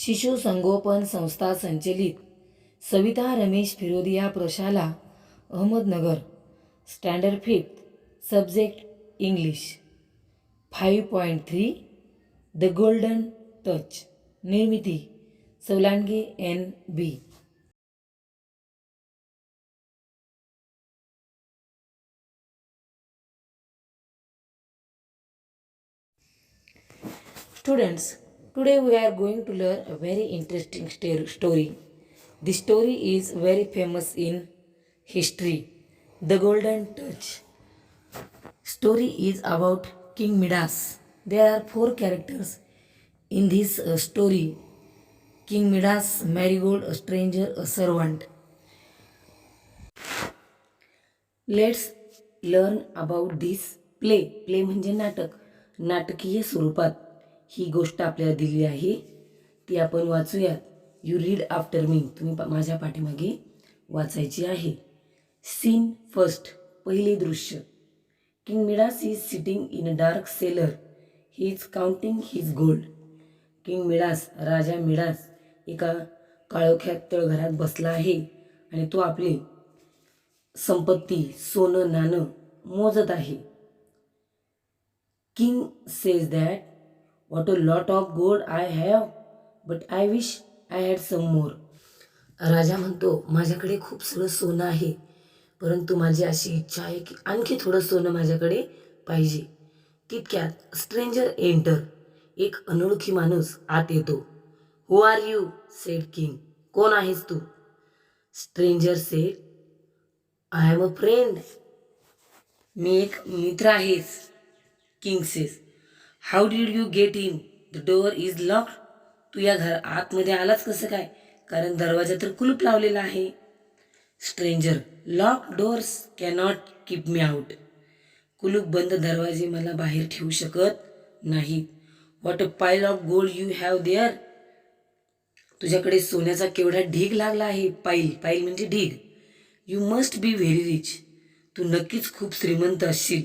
शिशु संगोपन संस्था संचलित सविता रमेश फिरोदिया प्रशाला Ahmednagar standard 5th subject English 5.3 the golden touch निर्मिती सोलांगी NB. Students, today we are going to learn a very interesting story. The story is very famous in history. The Golden Touch. Story is about King Midas. There are 4 characters in this story. King Midas, Marigold, a stranger, a servant. Let's learn about this play. Play म्हणजे नाटक. नाटकीय स्वरूपात ही गोष्ट आपल्याला दिली आहे, ती आपण वाचूयात. You read after me. तुम्ही माझ्या पाठीमागे वाचायची आहे. Scene first. पहिले दृश्य. King Midas is sitting in a dark cellar. He is counting his gold. King Midas, राजा मिडास एका काळोख्यात तळघरात बसला आहे आणि तो आपली संपत्ती, सोनं नाणं मोजत आहे. King says that what a lot of gold I have, but I wish I had some more. राजा म्हणतो, माझ्याकडे खूप सगळं सोनं आहे, परंतु माझी अशी इच्छा आहे की आणखी थोडं सोनं माझ्याकडे पाहिजे. तितक्यात स्ट्रेंजर एंटर. एक अनोळखी माणूस आत येतो. Who are you, said king. कोण आहेस तू? Stranger said, I am a friend. मी एक मित्र आहेस. King says, how did you get in? The door is locked. तू या आतमध्ये आलाच कसं काय? कारण दरवाजा तर कुलूप लावलेला आहे. Stranger, lock doors cannot keep me out. कुलूप बंद दरवाजे मला बाहेर ठेवू शकत नाहीत. What a pile of gold you have there. तुझ्याकडे सोन्याचा केवढा ढीग लागला आहे. पाईल म्हणजे ढीग. You must be very rich. तू नक्कीच खूप श्रीमंत असशील.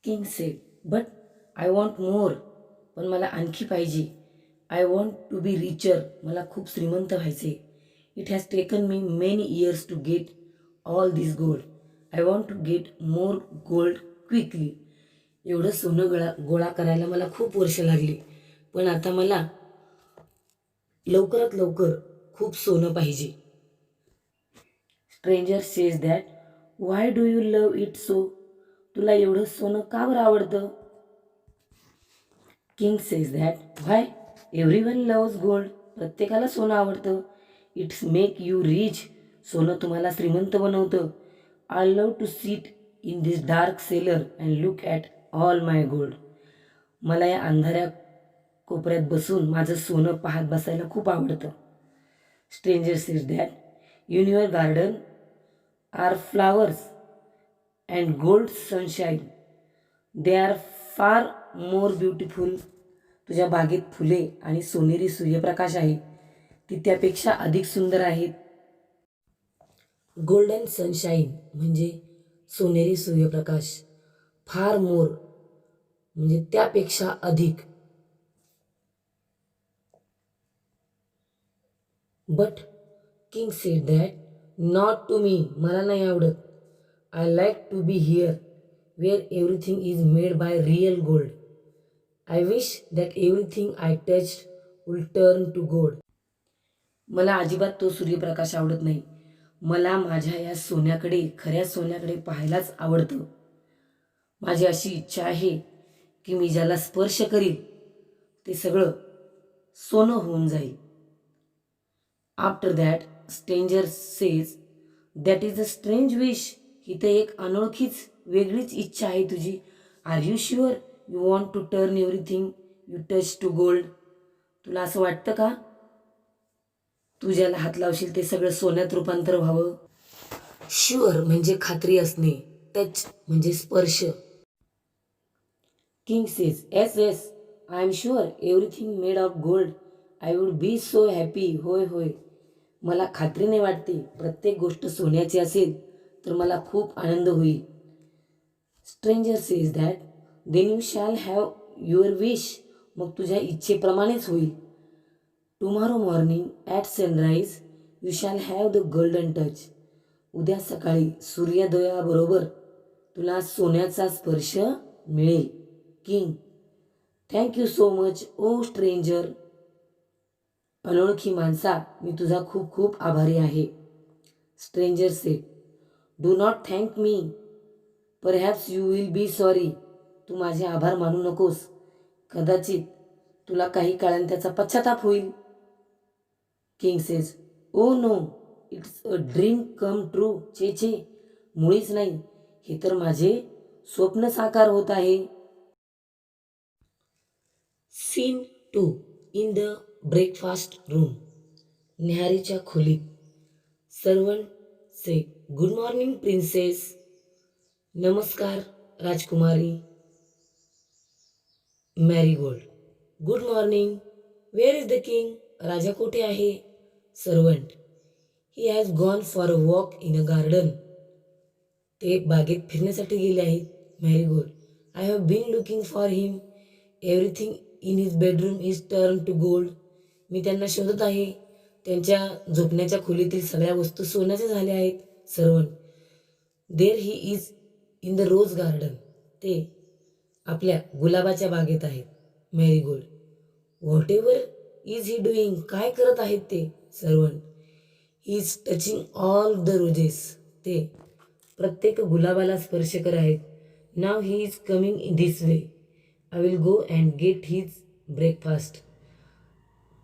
King said, but I want more. पण मला आणखी पाहिजे. I want to be richer. मला खूप श्रीमंत व्हायचे. It has taken me many years to get all this gold. I want to get more gold quickly. एवढं सोनं गोळा करायला मला खूप वर्ष लागली, पण आता मला लवकरात लवकर खूप सोनं पाहिजे. Stranger says that, why do you love it so. तुला एवढं सोनं का बरं आवडतं? King says that, why everyone loves gold. प्रत्येकाला सोनं आवडतं. It's make you rich. सोनं तुम्हाला श्रीमंत बनवतं. I love to sit in this dark cellar and look at all my gold. मला या अंधाऱ्या कोपऱ्यात बसून माझं सोनं पाहत बसायला खूप आवडतं. Stranger says that, in your garden are flowers and gold sunshine. They are far more beautiful. तुझ्या बागेत फुले आणि सोनेरी सूर्यप्रकाश आहे, ती त्यापेक्षा अधिक सुंदर आहेत. गोल्डन सनशाईन म्हणजे सोनेरी सूर्यप्रकाश. फार मोर म्हणजे त्यापेक्षा अधिक. But king said that, not to me. मला नाही आवडत. I like to be here where everything is made by real gold. I wish that everything I touch will turn to gold. मला अजिबात तो सूर्यप्रकाश आवडत नाही. मला माझ्या या सोन्याकडे, खऱ्या सोन्याकडे पाहायलाच आवडतं. माझी अशी इच्छा आहे की मी ज्याला स्पर्श करील ते सगळं सोनं होऊन जाईल. After that stranger says, that is a strange wish. ही तर एक अनोळखीच वेगळीच इच्छा आहे तुझी. Are you sure you want to turn everything you touch to gold. तुला असं वाटतं का तू ज्याला हात लावशील ते सगळं सोन्यात रूपांतर व्हावं? शुअर म्हणजे खात्री असणे. टच म्हणजे स्पर्श. King says, yes yes, I am sure everything made of gold. I would be so happy. होय होय, मला खात्रीने वाटते प्रत्येक गोष्ट सोन्याची असेल तर मला खूप आनंद होईल. Stranger says that then you shall have your wish. मग तुझ्या इच्छेप्रमाणेच होईल. Tomorrow morning at sunrise you shall have the golden touch. उद्या सकाळी सूर्योदयाबरोबर तुला सोन्याचा स्पर्श मिळेल. King, thank you so much oh stranger. अनोळखी माणसा, मी तुझा खूप खूप आभारी आहे. Stranger said, do not thank me, perhaps you will be sorry. तू माझे आभार मानू नकोस, कदाचित तुला काही काळाने त्याचा पश्चाताप होईल. King says, oh no, it's a dream come true. चे चे, मुळीच नाही, हे तर माझे स्वप्न साकार होत आहे. Scene 2. In the breakfast room. न्याहारीच्या खोलीत. Servant say, good morning princess. नमस्कार राजकुमारी. Marigold, good morning. Where is the king. राजा कोठे आहे. Servant, he has gone for a walk in a garden. ते बागेत फिरण्यासाठी गेले आहेत. Marigold, I have been looking for him. Everything in his bedroom is turn to gold. मी त्यांना शोधत आहे. त्यांच्या झोपण्याच्या खोलीतील सगळ्या वस्तू सोन्याच्या झाल्या आहेत. Servant, there he is in the rose garden. ते आपल्या गुलाबाच्या बागेत आहेत. Marigold, what ever is he doing. काय करत आहेत ते. Servant, he is touching all the roses. ते प्रत्येक गुलाबाला स्पर्श करत आहेत. Now he is coming in this way. I will go and get his breakfast.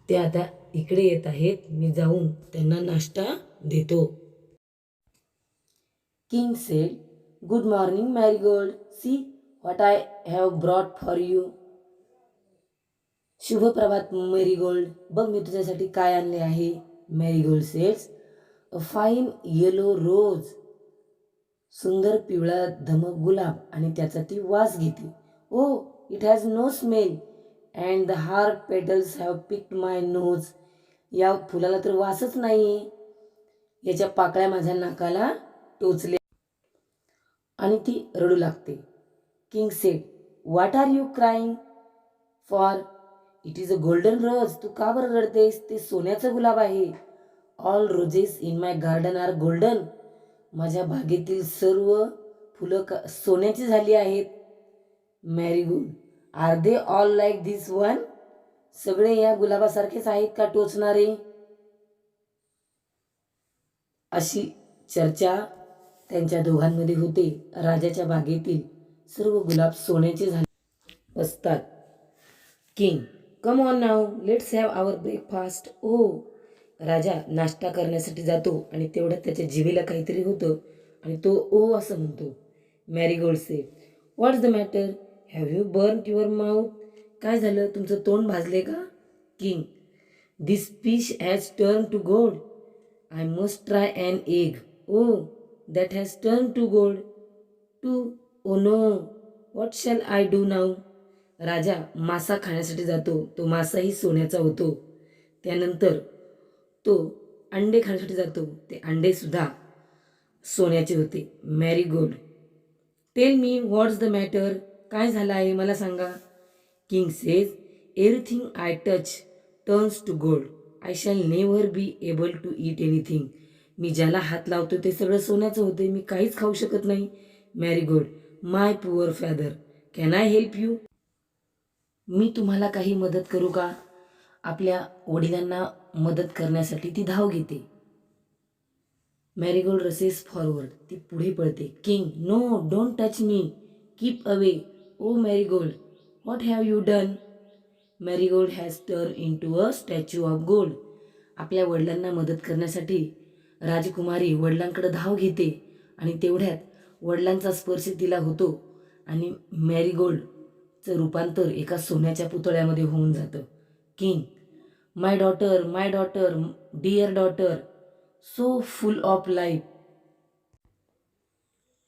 ते आता इकडे येत आहेत. मी जाऊन त्यांना नाश्ता देतो. King said, good morning Marigold. See what I have brought for you. शुभ प्रभात मॅरीगोल्ड. बघ मी तुझ्यासाठी काय आणले आहे. मॅरीगोल्ड सेड्स, अ फाईन येलो रोज. सुंदर पिवळा धमक गुलाब आणि त्याचा ती वास घेते. Oh, it has no smell and the hard petals have picked my nose. या फुलाला तर वासच नाही. याच्या पाकळ्या माझ्या नाकाला टोचल्या. आणि ती रडू लागते. King said, what are you crying for. It is a golden rose. तू का बरं रडतेस. ते सोन्याचं गुलाब आहे. All roses in my garden are golden. माझ्या बागेतील सर्व फुलं सोन्याची झाली आहेत. Marigold, are they all like this one. सगळे या गुलाबासारखेच आहेत का टोचणारे. अशी चर्चा त्यांच्या दोघांमध्ये होते. राजाच्या बागेतील सर्व गुलाब सोन्याचे झाले असतात. King, come on now, let's have our breakfast. Oh. राजा नाश्ता करण्यासाठी जातो आणि तेवढ्यात त्याच्या जिभेला काहीतरी होतं आणि तो ओ असं म्हणतो. Marigold say, what's the matter. Have you burn your mouth. काय झालं, तुमचं तोंड भाजले का. King, this fish has turn to gold. I must try an egg. Oh, that has turn to gold too. Oh no, what shall I do now. राजा मासा खाण्यासाठी जातो. तो मासाही सोन्याचा होतो. त्यानंतर तो अंडे खाण्यासाठी जातो. ते अंडे सुद्धा सोन्याचे होते. Marigold, tell me what's the matter. काय झालं आहे मला सांगा. King says, everything I touch turns to gold. I shall never be able to eat anything. मी ज्याला हात लावतो ते सगळं सोन्याचं होते. मी काहीच खाऊ शकत नाही. Marigold, my poor father, can I help you. मी तुम्हाला काही मदत करू का. आपल्या वडिलांना मदत करण्यासाठी ती धाव घेते. Marigold rushes forward. ती पुढे पळते. King, no, don't touch me, keep away. Oh marigold, what have you done. Marigold has turn in to a statue of gold. आपल्या वडिलांना मदत करण्यासाठी राजकुमारी वडिलांकडे धाव घेते आणि तेवढ्यात वडिलांचा स्पर्श तिला होतो आणि मॅरीगोल्डचं रूपांतर एका सोन्याच्या पुतळ्यामध्ये होऊन जातं. King, my daughter, dear daughter, so full of life,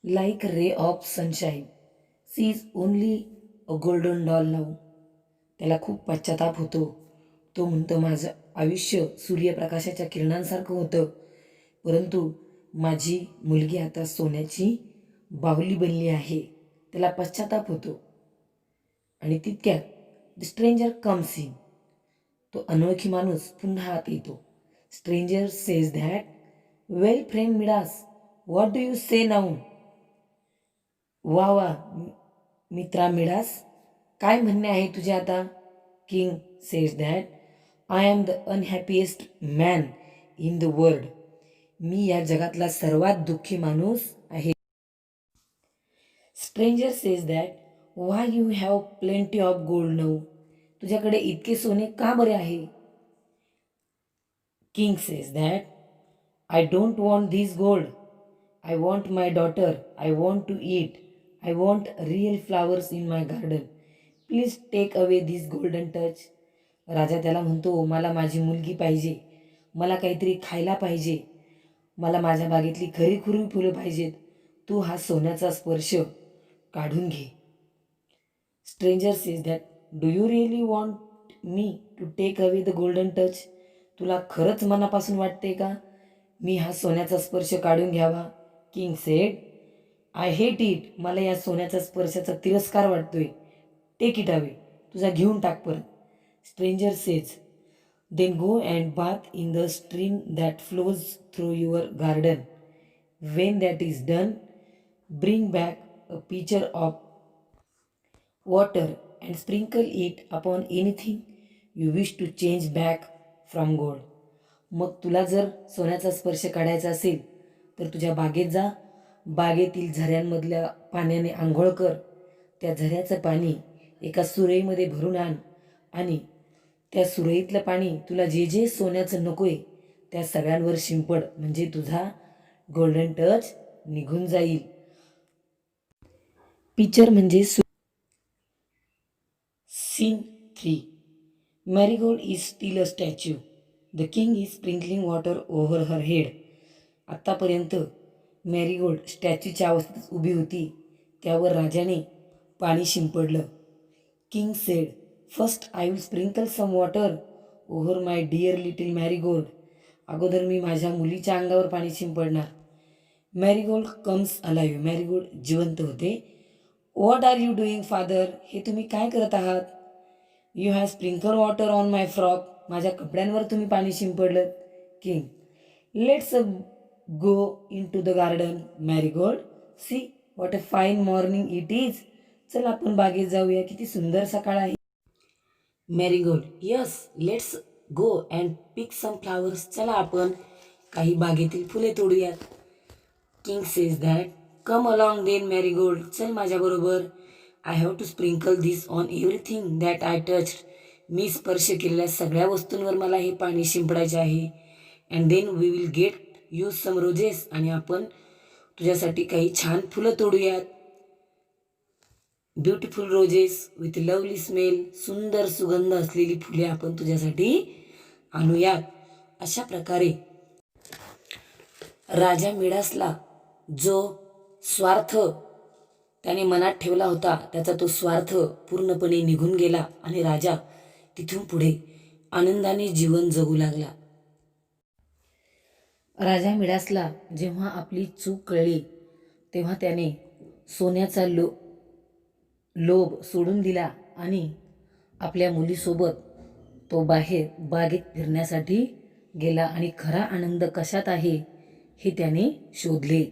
like ray of sunshine. She is only a golden doll now. त्याला खूप पश्चाताप होतो. तो म्हणतो, माझं आयुष्य सूर्यप्रकाशाच्या किरणांसारखं होतं, परंतु माझी मुलगी आता सोन्याची बाहुली बनली आहे. त्याला पश्चाताप होतो. आणि तितक्यात द स्ट्रेंजर कम्स इन. तो अनोळखी माणूस पुन्हा आत येतो. Stranger says that, well friend Midas, what do you say now. वा वा मित्रा मिडास, काय म्हणणे आहे तुझे आता. King says that, I am the unhappiest man in the world. मी या जगातला सर्वात दुःखी माणूस आहे. Stranger says that, why you have plenty of gold now. तुझ्याकडे इतके सोने का बरे आहे. King says that, I don't want this gold. I want my daughter. I want to eat. I want real flowers in my garden. Please take away this golden touch. राजा त्याला म्हणतो, मला माझी मुलगी पाहिजे. मला काहीतरी खायला पाहिजे. मला माझ्या बागेतली खरीखुरी फुलं पाहिजेत. तू हा सोन्याचा स्पर्श काढून घे. Stranger says that, do you really want me to take away the golden touch. तुला खरंच मनापासून वाटते का मी हा सोन्याचा स्पर्श काढून घ्यावा. King said, I hate it. मला या सोन्याचा स्पर्शाचा तिरस्कार वाटतोय. Take it away. तुझा घेऊन टाक परत. Stranger says, then go and bath in the stream that flows through your garden. When that is done, bring back a pitcher of water and sprinkle it upon anything you wish to change back from gold. मग तुला जर सोन्याचा स्पर्श काढायचा असेल तर तुझ्या बागेत जा. बागेतील झऱ्यांमधल्या पाण्याने आंघोळ कर. त्या झऱ्याचं पाणी एका सुरईमध्ये भरून आण आणि त्या सुरईतलं पाणी तुला जे जे सोन्याचं नको आहे त्या सगळ्यांवर शिंपड. म्हणजे तुझा गोल्डन टच निघून जाईल. पिक्चर म्हणजे scene 3. Marigold is still a statue. The king is sprinkling water over her head. आत्तापर्यंत मॅरीगोल्ड स्टॅच्यूच्या अवस्थेत उभी होती. त्यावर राजाने पाणी शिंपडलं. King said, first I will sprinkle some water over my dear little Marigold. अगोदर मी माझ्या मुलीच्या अंगावर पाणी शिंपडणार. Marigold comes alive. मॅरीगोल्ड जिवंत होते. What are you doing father. हे तुम्ही काय करत आहात. You have sprinkle water on my frock. माझ्या कपड्यांवर तुम्ही पाणी शिंपडलं. King, let's go in to the garden. Marigold, see what a fine morning it is. चल आपण बागेत जाऊया, किती सुंदर सकाळ आहे. Marigold, yes let's go and pick some flowers. चला आपण काही बागेतील फुले तोडूयात. King says that, come along then Marigold. चल माझ्याबरोबर. I have to sprinkle this on everything that I touched. मी स्पर्श केलेल्या सगळ्या वस्तूंवर मला हे पाणी शिंपडायचे आहे. And then we will get you some roses. आणि आपण तुझ्यासाठी काही छान फुलं तोडूयात. Beautiful roses with lovely smell. सुंदर सुगंध असलेली फुले आपण तुझ्यासाठी आणूयात. अशा प्रकारे राजा मिडासला जो स्वार्थ त्याने मनात ठेवला होता त्याचा तो स्वार्थ पूर्णपणे निघून गेला आणि राजा तिथून पुढे आनंदाने जीवन जगू लागला. राजा मिडासला जेव्हा आपली चूक कळली तेव्हा त्याने सोन्याचा लोभ सोडून दिला आणि आपल्या मुलीसोबत तो बाहेर बागेत फिरण्यासाठी गेला आणि खरा आनंद कशात आहे हे त्याने शोधले.